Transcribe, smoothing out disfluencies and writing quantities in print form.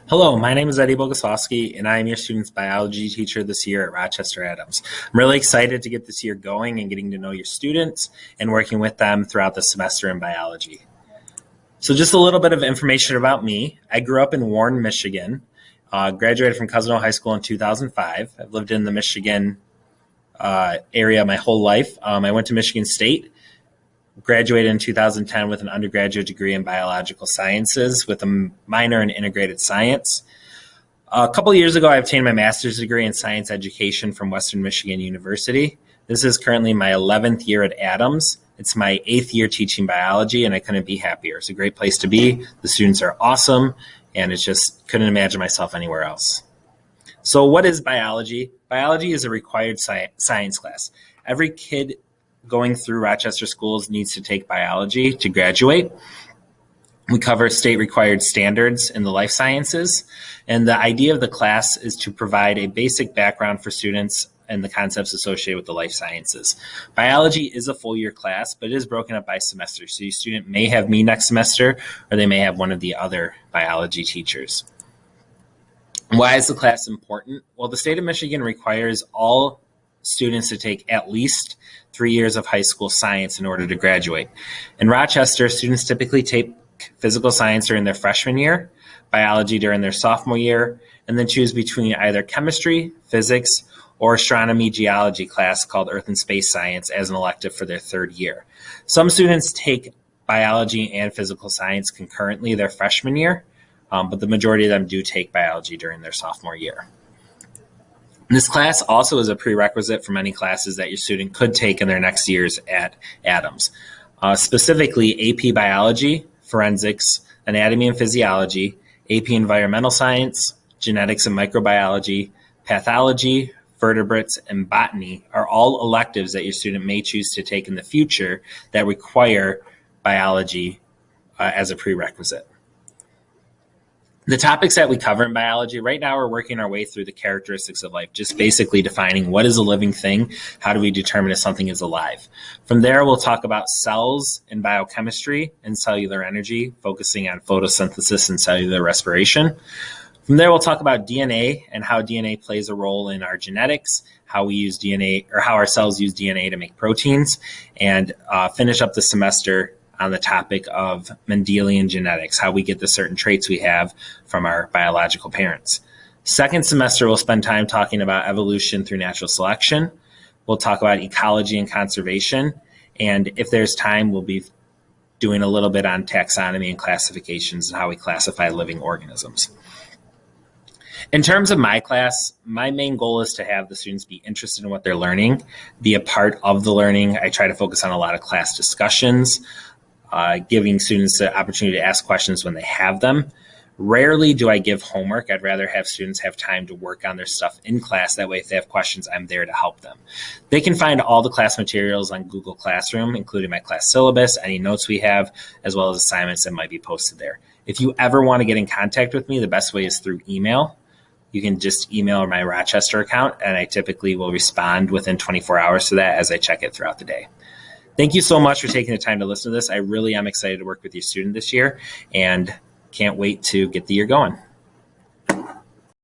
Hello, my name is Eddie Boguslawski, and I am your student's biology teacher this year at Rochester Adams. I'm really excited to get this year going and getting to know your students and working with them throughout the semester in biology. So just a little bit of information about me. I grew up in Warren, Michigan, graduated from Cousino High School in 2005. I've lived in the Michigan area my whole life. I went to Michigan State, graduated in 2010 with an undergraduate degree in biological sciences with a minor in integrated science. A couple of years ago, I obtained my master's degree in science education from Western Michigan University. This is currently my 11th year at Adams. It's my 8th year teaching biology, and I couldn't be happier. It's a great place to be. The students are awesome, and it's just couldn't imagine myself anywhere else. So what is biology? Biology is a required science class. Every kid going through Rochester schools needs to take biology to graduate. We cover state-required standards in the life sciences, and the idea of the class is to provide a basic background for students and the concepts associated with the life sciences. Biology is a full-year class, but it is broken up by semester, so your student may have me next semester, or they may have one of the other biology teachers. Why is the class important? Well, the state of Michigan requires all students to take at least 3 years of high school science in order to graduate. In Rochester, students typically take physical science during their freshman year, biology during their sophomore year, and then choose between either chemistry, physics, or astronomy geology class called Earth and Space Science as an elective for their third year. Some students take biology and physical science concurrently their freshman year, but the majority of them do take biology during their sophomore year. This class also is a prerequisite for many classes that your student could take in their next years at Adams. Specifically, AP Biology, Forensics, Anatomy and Physiology, AP Environmental Science, Genetics and Microbiology, Pathology, Vertebrates, and Botany are all electives that your student may choose to take in the future that require biology as a prerequisite. The topics that we cover in biology, right now we're working our way through the characteristics of life, just basically defining what is a living thing, how do we determine if something is alive. From there, we'll talk about cells and biochemistry and cellular energy, focusing on photosynthesis and cellular respiration. From there, we'll talk about DNA and how DNA plays a role in our genetics, how we use DNA, or how our cells use DNA to make proteins, and finish up the semester on the topic of Mendelian genetics, how we get the certain traits we have from our biological parents. Second semester, we'll spend time talking about evolution through natural selection. We'll talk about ecology and conservation. And if there's time, we'll be doing a little bit on taxonomy and classifications and how we classify living organisms. In terms of my class, my main goal is to have the students be interested in what they're learning, be a part of the learning. I try to focus on a lot of class discussions, giving students the opportunity to ask questions when they have them. Rarely do I give homework. I'd rather have students have time to work on their stuff in class. That way, if they have questions, I'm there to help them. They can find all the class materials on Google Classroom, including my class syllabus, any notes we have, as well as assignments that might be posted there. If you ever want to get in contact with me, the best way is through email. You can just email my Rochester account, and I typically will respond within 24 hours to that as I check it throughout the day. Thank you so much for taking the time to listen to this. I really am excited to work with your student this year and can't wait to get the year going.